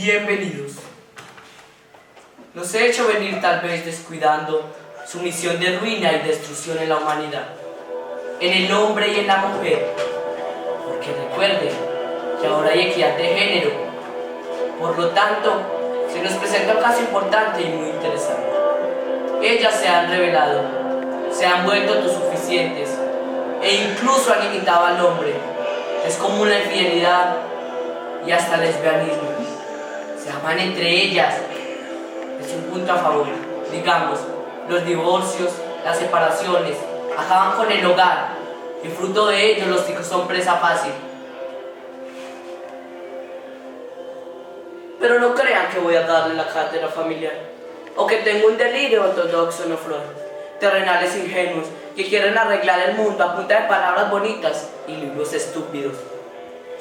Bienvenidos. Los he hecho venir tal vez descuidando su misión de ruina y destrucción en la humanidad, en el hombre y en la mujer, porque recuerden que ahora hay equidad de género. Por lo tanto, se nos presenta un caso importante y muy interesante. Ellas se han revelado, se han vuelto autosuficientes e incluso han imitado al hombre. Es común la infidelidad y hasta el lesbianismo. Se aman entre ellas. Es un punto a favor. Digamos, los divorcios, las separaciones, acaban con el hogar y fruto de ello los hijos son presa fácil. Pero no crean que voy a darle la cátedra familiar, o que tengo un delirio ortodoxo no flor. Terrenales ingenuos que quieren arreglar el mundo a punta de palabras bonitas y libros estúpidos.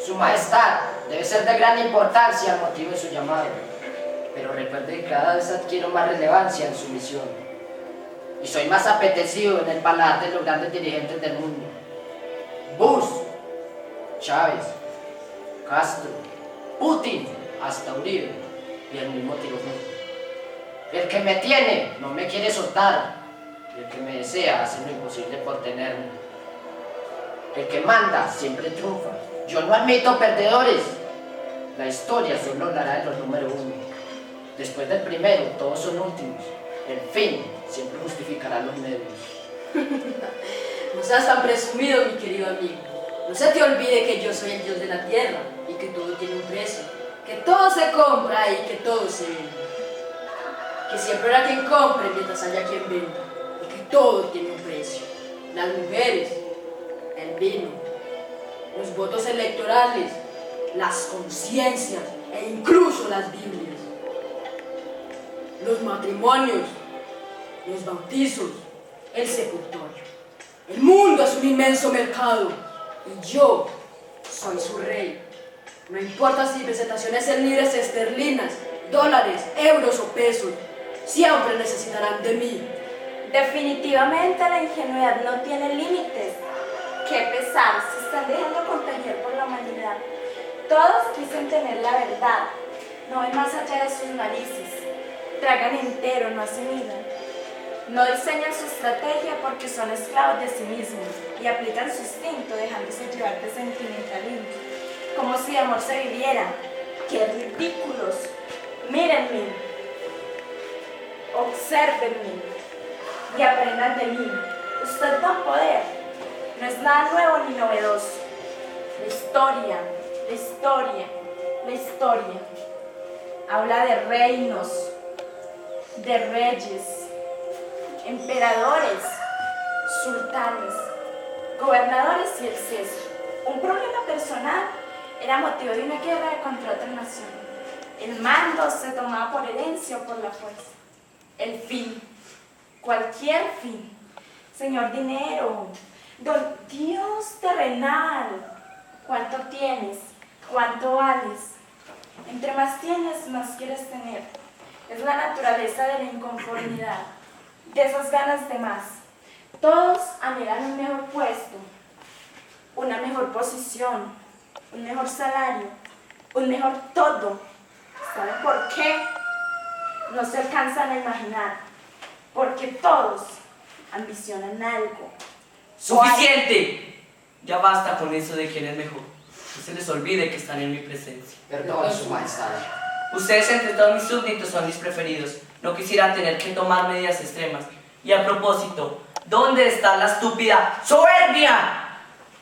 Su majestad debe ser de gran importancia el motivo de su llamado, pero recuerde que cada vez adquiero más relevancia en su misión y soy más apetecido en el paladar de los grandes dirigentes del mundo. Bush, Chávez, Castro, Putin, hasta Uribe y el mismo Tirofeo. El que me tiene no me quiere soltar, y el que me desea hace lo imposible por tenerme. El que manda siempre triunfa. Yo no admito perdedores. La historia solo hablará de los número uno. Después del primero, todos son últimos. El fin siempre justificará los medios. No seas tan presumido, mi querido amigo. No se te olvide que yo soy el Dios de la tierra y que todo tiene un precio, que todo se compra y que todo se vende. Que siempre habrá quien compre mientras haya quien venda y que todo tiene un precio. Las mujeres, el vino, los votos electorales, las conciencias e incluso las Biblias. Los matrimonios, los bautizos, el sepultorio. El mundo es un inmenso mercado y yo soy su rey. No importa si presentaciones en libras esterlinas, dólares, euros o pesos, siempre necesitarán de mí. Definitivamente la ingenuidad no tiene límites. Qué pesar, se están dejando contagiar por la humanidad. Todos dicen tener la verdad, no ven más allá de sus narices. Tragan entero, no asimilan. No diseñan su estrategia porque son esclavos de sí mismos y aplican su instinto dejándose llevar de sentimentalismo, como si de amor se viviera. ¡Qué ridículos! Mírenme, obsérvenme y aprendan de mí. Usted da poder, no es nada nuevo ni novedoso. La historia, la historia, la historia habla de reinos, de reyes, emperadores, sultanes, gobernadores y excesos. Un problema personal era motivo de una guerra contra otra nación. El mando se tomaba por herencia o por la fuerza. El fin, cualquier fin. Señor dinero, don Dios terrenal, ¿cuánto tienes? ¿Cuánto vales? Entre más tienes, más quieres tener. Es la naturaleza de la inconformidad, de esas ganas de más. Todos anhelan un mejor puesto, una mejor posición, un mejor salario, un mejor todo. ¿Saben por qué? No se alcanzan a imaginar, porque todos ambicionan algo. ¡Suficiente! Ya basta con eso de quién es mejor. No se les olvide que están en mi presencia. Perdón, su majestad. Ustedes entre todos mis súbditos son mis preferidos. No quisiera tener que tomar medidas extremas. Y a propósito, ¿dónde está la estúpida soberbia?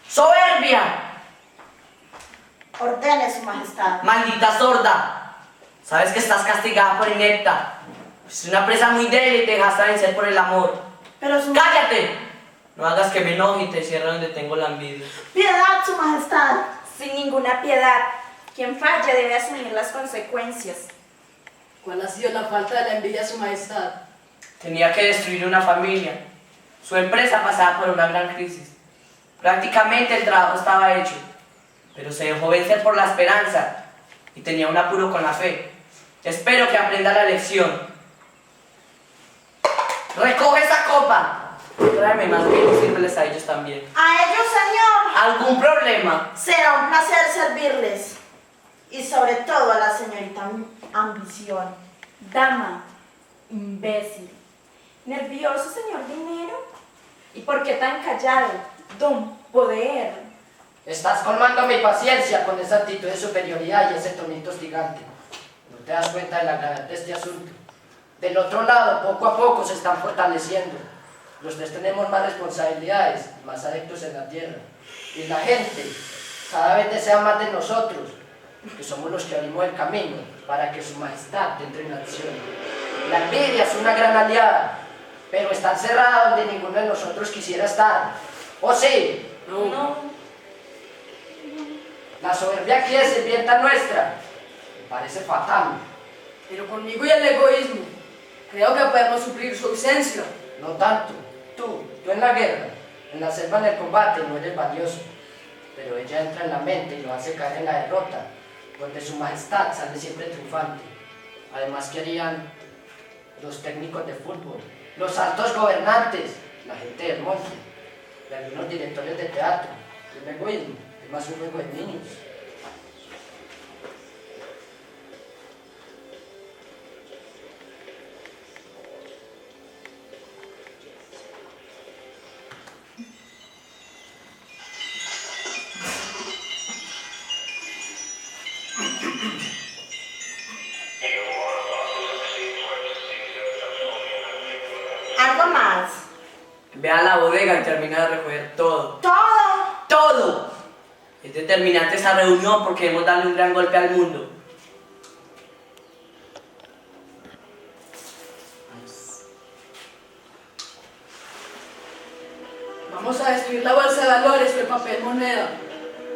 ¡Soberbia! Ordene, su majestad. ¡Maldita sorda! Sabes que estás castigada por inepta. Es una presa muy débil y te dejaste vencer por el amor. Pero su ¡Cállate! No hagas que me enoje y te cierre donde tengo la envidia. piedad, su majestad. Sin ninguna piedad. Quien falle debe asumir las consecuencias. ¿Cuál ha sido la falta de la envidia a su majestad? Tenía que destruir una familia. Su empresa pasaba por una gran crisis. Prácticamente el trabajo estaba hecho, pero se dejó vencer por la esperanza y tenía un apuro con la fe. Espero que aprenda la lección. ¡Recoge esa copa! Tráeme más bien y sírveles a ellos también. A ellos, señor. ¿Algún problema? Será un placer servirles. Y sobre todo a la señorita Ambición. Dama, imbécil. ¿Nervioso, señor Dinero? ¿Y por qué tan callado, don Poder? Estás colmando mi paciencia con esa actitud de superioridad y ese tonito hostigante. No te das cuenta de la gravedad de este asunto. Del otro lado, poco a poco se están fortaleciendo. Los tres tenemos más responsabilidades, más adeptos en la tierra. Y la gente cada vez desea más de nosotros, que somos los que abrimos el camino para que su majestad entre en acción. La envidia es una gran aliada, pero está encerrada donde ninguno de nosotros quisiera estar. ¿O sí? No. La soberbia aquí es sirvienta nuestra. Me parece fatal. Pero conmigo y el egoísmo, creo que podemos suplir su ausencia. No tanto. Tú en la guerra, en la selva, en el combate, no eres valioso. Pero ella entra en la mente y lo hace caer en la derrota, donde su majestad sale siempre triunfante. Además, ¿qué harían los técnicos de fútbol, los altos gobernantes, la gente del monte, y algunos directores de teatro? El egoísmo es más un juego de niños. Algo más. Ve a la bodega y termina de recoger todo. Todo. ¡Todo! Es determinante esa reunión porque debemos darle un gran golpe al mundo. Vamos a destruir la bolsa de valores o el papel moneda.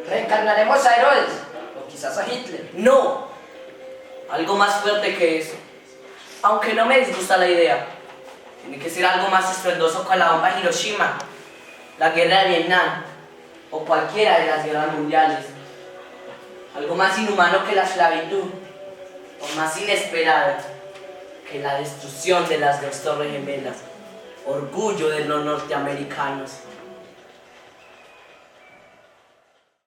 Reencarnaremos a Herodes, o quizás a Hitler. ¡No! Algo más fuerte que eso. Aunque no me disgusta la idea. Tiene que ser algo más estruendoso que la bomba de Hiroshima, la guerra de Vietnam o cualquiera de las guerras mundiales. Algo más inhumano que la esclavitud o más inesperado que la destrucción de las dos torres gemelas, orgullo de los norteamericanos.